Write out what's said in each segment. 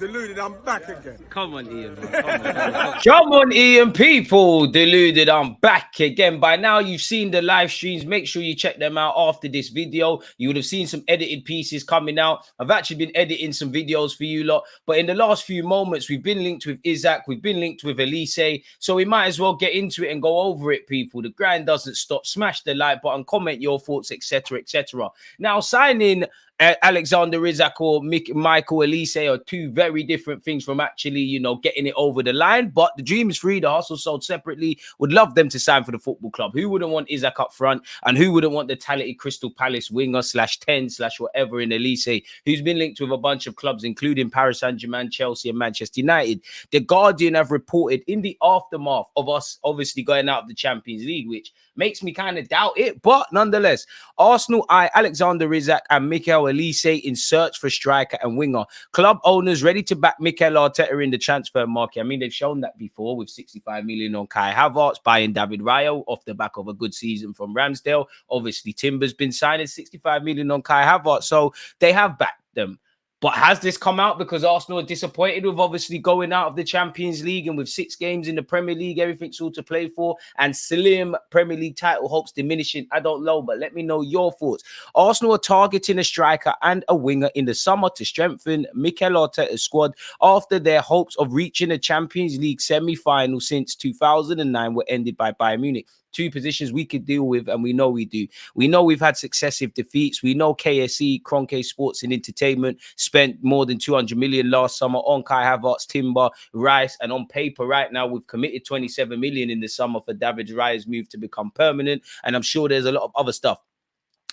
Deluded, I'm back again. Come on, Ian. Come on, Ian. People, Deluded, I'm back again. By now, you've seen the live streams. Make sure you check them out after this video. You would have seen some edited pieces coming out. I've actually been editing some videos for you lot. But in the last few moments, we've been linked with Isak. We've been linked with Olise. So we might as well get into it and go over it, people. The grind doesn't stop. Smash the like button, comment your thoughts, etc., etc. Now, signing Alexander Isak or Michael Olise are two very different things from actually, you know, getting it over the line. But the dream is free. The hustle sold separately. Would love them to sign for the football club. Who wouldn't want Isak up front? And who wouldn't want the talented Crystal Palace winger /10/whatever in Olise, who's been linked with a bunch of clubs, including Paris Saint-Germain, Chelsea, and Manchester United. The Guardian have reported in the aftermath of us obviously going out of the Champions League, which makes me kind of doubt it. But nonetheless, Arsenal eye Alexander Isak and Mikel Olise in search for striker and winger. Club owners ready to back Mikel Arteta in the transfer market. I mean, they've shown that before with 65 million on Kai Havertz, buying David Raya off the back of a good season from Ramsdale. Obviously, Timber's been signing 65 million on Kai Havertz, so they have backed them. But has this come out because Arsenal are disappointed with obviously going out of the Champions League and with 6 games in the Premier League, everything's all to play for, and slim Premier League title hopes diminishing? I don't know, but let me know your thoughts. Arsenal are targeting a striker and a winger in the summer to strengthen Mikel Arteta's squad after their hopes of reaching a Champions League semi-final since 2009 were ended by Bayern Munich. 2 positions we could deal with, and we know we do. We know we've had successive defeats. We know KSE, Kroenke Sports and Entertainment, spent more than 200 million last summer on Kai Havertz, Timber, Rice, and on paper right now we've committed 27 million in the summer for David Raya's move to become permanent, and I'm sure there's a lot of other stuff.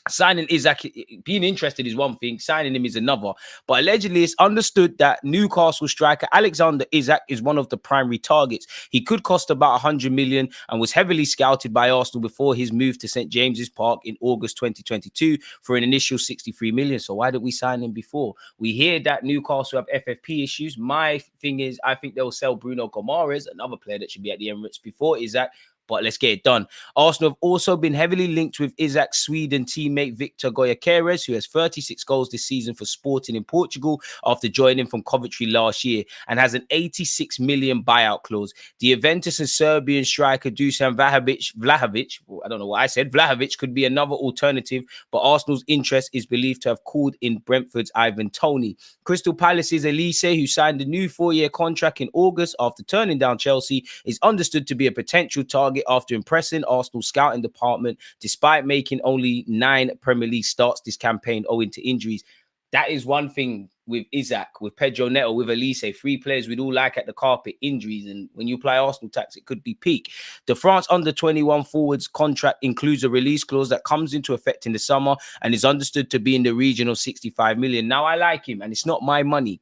Signing Isak, being interested is one thing, signing him is another. But allegedly, it's understood that Newcastle striker Alexander Isak is one of the primary targets. He could cost about 100 million and was heavily scouted by Arsenal before his move to St. James's Park in August 2022 for an initial 63 million. So why did we sign him before? We hear that Newcastle have FFP issues. My thing is, I think they'll sell Bruno Gomes, another player that should be at the Emirates, before Isak. But let's get it done. Arsenal have also been heavily linked with Isak's Sweden teammate Victor Goyacárez, who has 36 goals this season for Sporting in Portugal after joining from Coventry last year, and has an 86 million buyout clause. The Juventus and Serbian striker Dusan Vlahovic, I don't know what I said, Vlahovic could be another alternative, but Arsenal's interest is believed to have cooled in Brentford's Ivan Toney. Crystal Palace's Olise, who signed a new 4-year contract in August after turning down Chelsea, is understood to be a potential target after impressing Arsenal's scouting department despite making only 9 Premier League starts this campaign owing to injuries. That is one thing with Isak, with Pedro Neto, with Olise, 3 players we'd all like at the carpet, injuries, and when you apply Arsenal tax, it could be peak. The France under-21 forwards contract includes a release clause that comes into effect in the summer and is understood to be in the region of 65 million. Now, I like him, and it's not my money,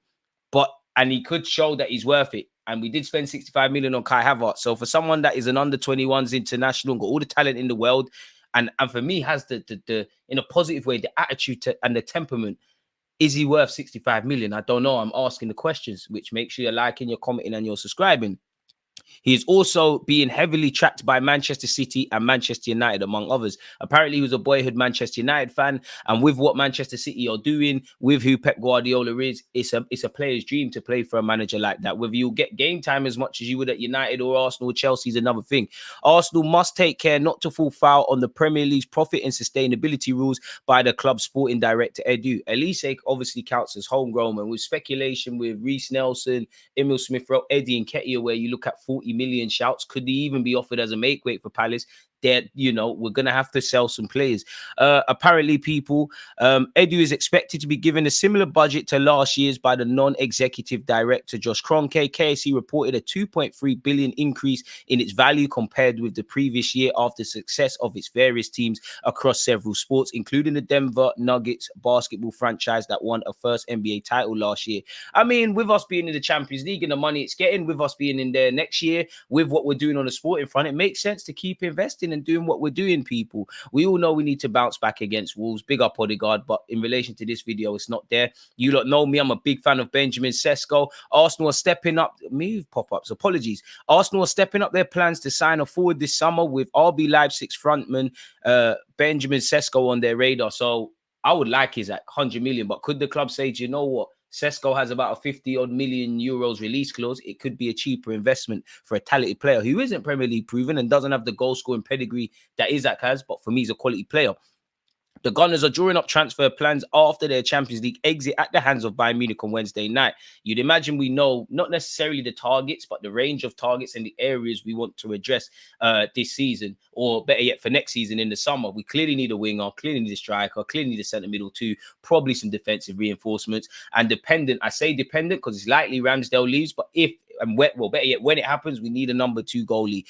and he could show that he's worth it. And we did spend 65 million on Kai Havertz. So for someone that is an under-21s international, got all the talent in the world, and for me has the in a positive way, the attitude and the temperament, is he worth 65 million? I don't know. I'm asking the questions, which make sure you're liking, you're commenting, and you're subscribing. He is also being heavily tracked by Manchester City and Manchester United, among others. Apparently, he was a boyhood Manchester United fan, and with what Manchester City are doing, with who Pep Guardiola is, it's a player's dream to play for a manager like that. Whether you'll get game time as much as you would at United or Arsenal or Chelsea is another thing. Arsenal must take care not to fall foul on the Premier League's profit and sustainability rules by the club's sporting director, Edu. Olise obviously counts as homegrown, and with speculation with Reece Nelson, Emil Smith-Rowe, Eddie and Nketiah, where you look at 40 million shouts, could he even be offered as a make weight for Palace? That, you know, we're going to have to sell some players. Apparently, people, Edu is expected to be given a similar budget to last year's by the non-executive director, Josh Kroenke. KSE reported a 2.3 billion increase in its value compared with the previous year after success of its various teams across several sports, including the Denver Nuggets basketball franchise that won a first NBA title last year. I mean, with us being in the Champions League and the money it's getting, with us being in there next year, with what we're doing on the sporting front, it makes sense to keep investing and doing what we're doing, people. We all know we need to bounce back against Wolves. Big up Odegaard, but in relation to this video, it's not there. You lot know me. I'm a big fan of Benjamin Sesko. Arsenal are stepping up. Move pop-ups. Apologies. Arsenal are stepping up their plans to sign a forward this summer with RB Leipzig's frontman Benjamin Sesko on their radar. So I would like his at 100 million, but could the club say, do you know what? Sesko has about a 50 odd million euros release clause. It could be a cheaper investment for a talented player who isn't Premier League proven and doesn't have the goal scoring pedigree that Isak has, but for me, he's a quality player. The Gunners are drawing up transfer plans after their Champions League exit at the hands of Bayern Munich on Wednesday night. You'd imagine we know not necessarily the targets, but the range of targets and the areas we want to address this season, or better yet, for next season in the summer. We clearly need a winger, clearly need a striker, clearly need a centre middle too, probably some defensive reinforcements. And dependent, I say dependent because it's likely Ramsdale leaves, but if and better yet, when it happens, we need a number 2 goalie.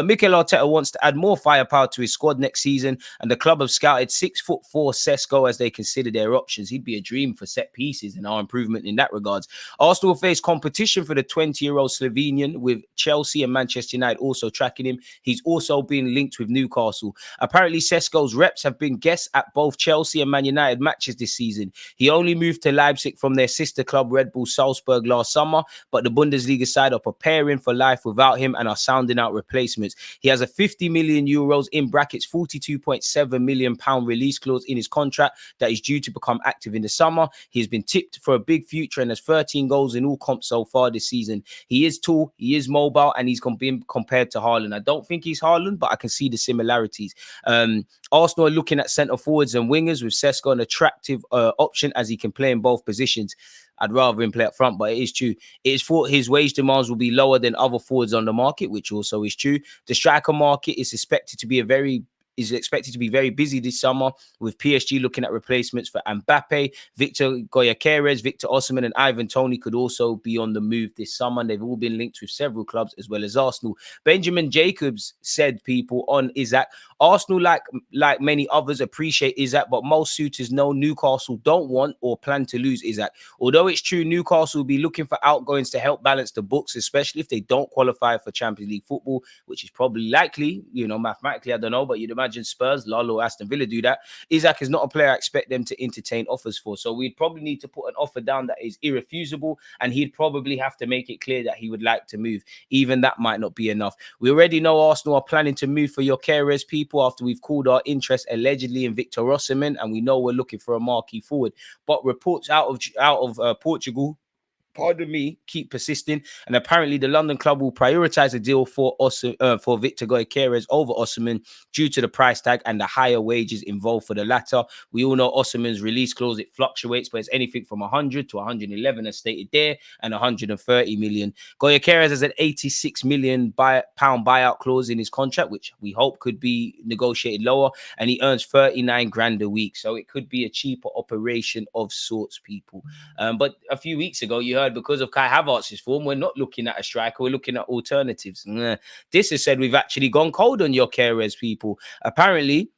Mikel Arteta wants to add more firepower to his squad next season, and the club have scouted 6'4" Sesko as they consider their options. He'd be a dream for set pieces and our improvement in that regards. Arsenal face competition for the 20-year-old Slovenian, with Chelsea and Manchester United also tracking him. He's also been linked with Newcastle. Apparently, Sesko's reps have been guests at both Chelsea and Man United matches this season. He only moved to Leipzig from their sister club Red Bull Salzburg last summer, but the Bundesliga side are preparing for life without him and are sounding out replacements. He has a 50 million euros in brackets 42.7 million pound release clause in his contract that is due to become active in the summer. He has been tipped for a big future and has 13 goals in all comps so far this season. He is tall, he is mobile, and he's been compared to Haaland. I don't think he's Haaland, but I can see the similarities. Arsenal are looking at centre forwards and wingers, with Sesko an attractive option as he can play in both positions. I'd rather him play up front, but it is true. It is thought his wage demands will be lower than other forwards on the market, which also is true. The striker market is expected to be very busy this summer, with PSG looking at replacements for Mbappe, Victor Goyacárez, Victor Osimhen, and Ivan Toney could also be on the move this summer. They've all been linked with several clubs as well as Arsenal. Benjamin Jacobs said, people, on Isak, Arsenal, like many others, appreciate Isak, but most suitors know Newcastle don't want or plan to lose Isak. Although it's true Newcastle will be looking for outgoings to help balance the books, especially if they don't qualify for Champions League football, which is probably likely, mathematically, I don't know, but you'd imagine Spurs, Lalo, Aston Villa do that. Isak is not a player I expect them to entertain offers for. So we'd probably need to put an offer down that is irrefusable, and he'd probably have to make it clear that he would like to move. Even that might not be enough. We already know Arsenal are planning to move for Gyökeres, people, after we've called our interest allegedly in Victor Osimhen, and we know we're looking for a marquee forward. But reports out of Portugal, pardon me, keep persisting, and apparently the London club will prioritise a deal for Victor Gyökeres over Osimhen due to the price tag and the higher wages involved for the latter. We all know Osimhen's release clause, it fluctuates, but it's anything from 100 to 111 as stated there, and 130 million. Gyökeres has an 86 million pound buyout clause in his contract, which we hope could be negotiated lower, and he earns 39 grand a week, so it could be a cheaper operation of sorts, people. But a few weeks ago, you heard because of Kai Havertz's form, we're not looking at a striker, we're looking at alternatives. This has said we've actually gone cold on Gyökeres, people. Apparently,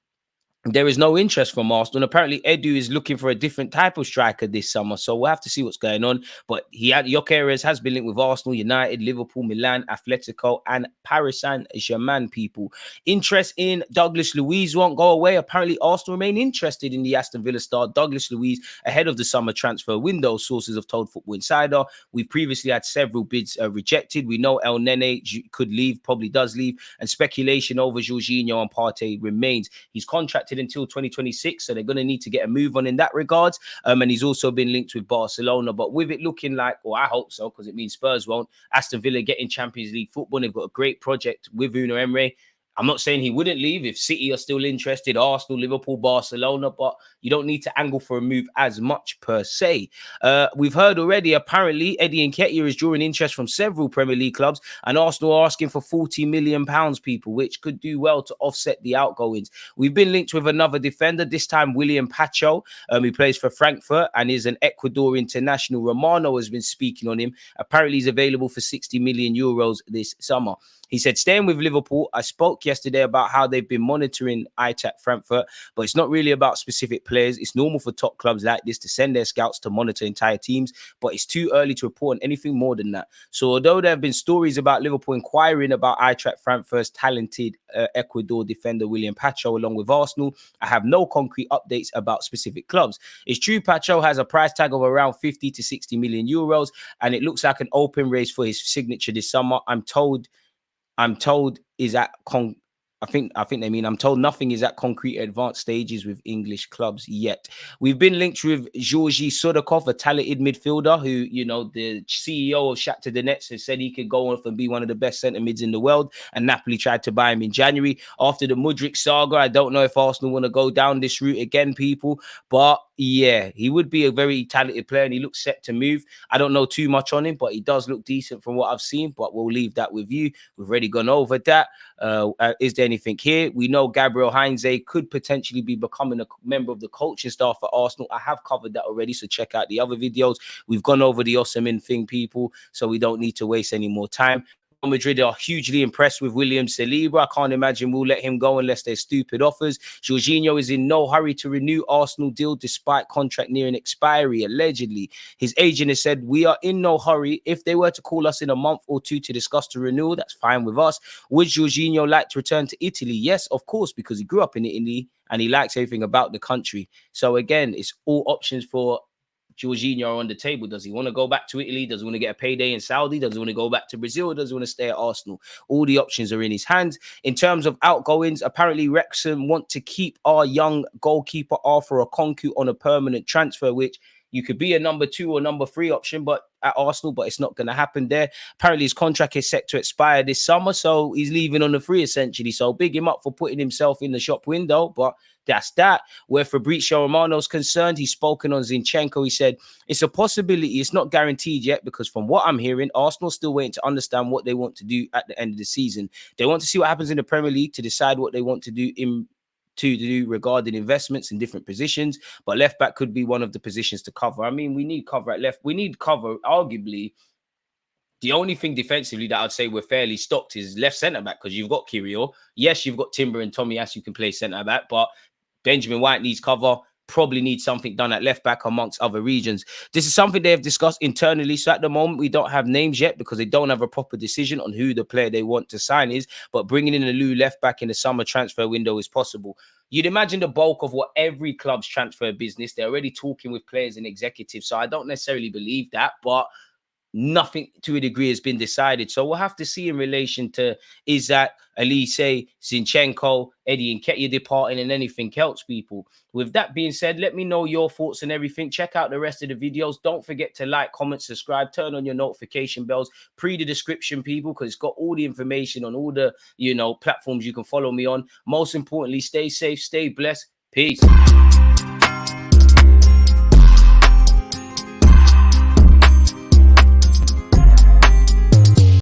there is no interest from Arsenal. And apparently, Edu is looking for a different type of striker this summer. So we'll have to see what's going on. But Gyökeres has been linked with Arsenal, United, Liverpool, Milan, Atletico, and Paris Saint-Germain, people. Interest in Douglas Luiz won't go away. Apparently, Arsenal remain interested in the Aston Villa star Douglas Luiz ahead of the summer transfer window, sources have told Football Insider. We've previously had several bids rejected. We know El Nene could leave, probably does leave, and speculation over Jorginho and Partey remains. He's contracted until 2026, so they're going to need to get a move on in that regards. And he's also been linked with Barcelona, but with it looking like, or I hope so, because it means Spurs won't, Aston Villa getting Champions League football. They've got a great project with Unai Emery. I'm not saying he wouldn't leave if City are still interested, Arsenal, Liverpool, Barcelona, but you don't need to angle for a move as much per se. We've heard already, apparently, Eddie Nketiah is drawing interest from several Premier League clubs, and Arsenal are asking for £40 million, people, which could do well to offset the outgoings. We've been linked with another defender, this time William Pacho, who plays for Frankfurt and is an Ecuador international. Romano has been speaking on him. Apparently, he's available for 60 million euros this summer. He said, staying with Liverpool, I spoke yesterday about how they've been monitoring Eintracht Frankfurt, but it's not really about specific players. It's normal for top clubs like this to send their scouts to monitor entire teams, but it's too early to report on anything more than that. So although there have been stories about Liverpool inquiring about Eintracht Frankfurt's talented Ecuador defender William Pacho along with Arsenal, I have no concrete updates about specific clubs. It's true Pacho has a price tag of around 50 to 60 million euros, and it looks like an open race for his signature this summer. I'm told is at I think they mean I'm told nothing is at concrete advanced stages with English clubs yet. We've been linked with Georgi Sudakov, a talented midfielder who, you know, the CEO of Shakhtar Donetsk has said he could go off and be one of the best centre mids in the world, and Napoli tried to buy him in January. After the Mudryk saga, I don't know if Arsenal want to go down this route again, people, but yeah, he would be a very talented player and he looks set to move. I don't know too much on him, but he does look decent from what I've seen, but we'll leave that with you. We've already gone over that. Is there anything here? We know Gabriel Heinze could potentially be becoming a member of the coaching staff for Arsenal. I have covered that already, so check out the other videos. We've gone over the Osimhen thing, people, so we don't need to waste any more time. Madrid are hugely impressed with William Saliba. I can't imagine we'll let him go unless there's stupid offers. Jorginho is in no hurry to renew Arsenal deal despite contract nearing expiry, allegedly. His agent has said, we are in no hurry. If they were to call us in a month or two to discuss the renewal, that's fine with us. Would Jorginho like to return to Italy? Yes, of course, because he grew up in Italy and he likes everything about the country. So again, it's all options for Jorginho on the table. Does he want to go back to Italy? Does he want to get a payday in Saudi? Does he want to go back to Brazil? Does he want to stay at Arsenal? All the options are in his hands. In terms of outgoings, apparently Wrexham want to keep our young goalkeeper Arthur Okonkwo on a permanent transfer, which you could be a number 2 or number 3 option, but at Arsenal, but it's not going to happen there. Apparently, his contract is set to expire this summer, so he's leaving on the free essentially. So big him up for putting himself in the shop window, but that's that. Where Fabrizio Romano's concerned, he's spoken on Zinchenko. He said, it's a possibility. It's not guaranteed yet because from what I'm hearing, Arsenal's still waiting to understand what they want to do at the end of the season. They want to see what happens in the Premier League to decide what they want to do regarding investments in different positions, but left back could be one of the positions to cover. I mean, we need cover at left. We need cover, arguably. The only thing defensively that I'd say we're fairly stocked is left centre back because you've got Kyrgios. Yes, you've got Timber and Tomiyasu can play centre back, but Benjamin White needs cover. Probably needs something done at left back amongst other regions. This is something they have discussed internally. So at the moment, we don't have names yet because they don't have a proper decision on who the player they want to sign is. But bringing in a new left back in the summer transfer window is possible. You'd imagine the bulk of what every club's transfer business, they're already talking with players and executives. So I don't necessarily believe that, but nothing to a degree has been decided. So we'll have to see in relation to Isak, Olise, Zinchenko, Eddie Nketiah departing and anything else, people. With that being said, let me know your thoughts and everything. Check out the rest of the videos. Don't forget to like, comment, subscribe, turn on your notification bells, pre the description, people, because it's got all the information on all the, platforms you can follow me on. Most importantly, stay safe, stay blessed. Peace.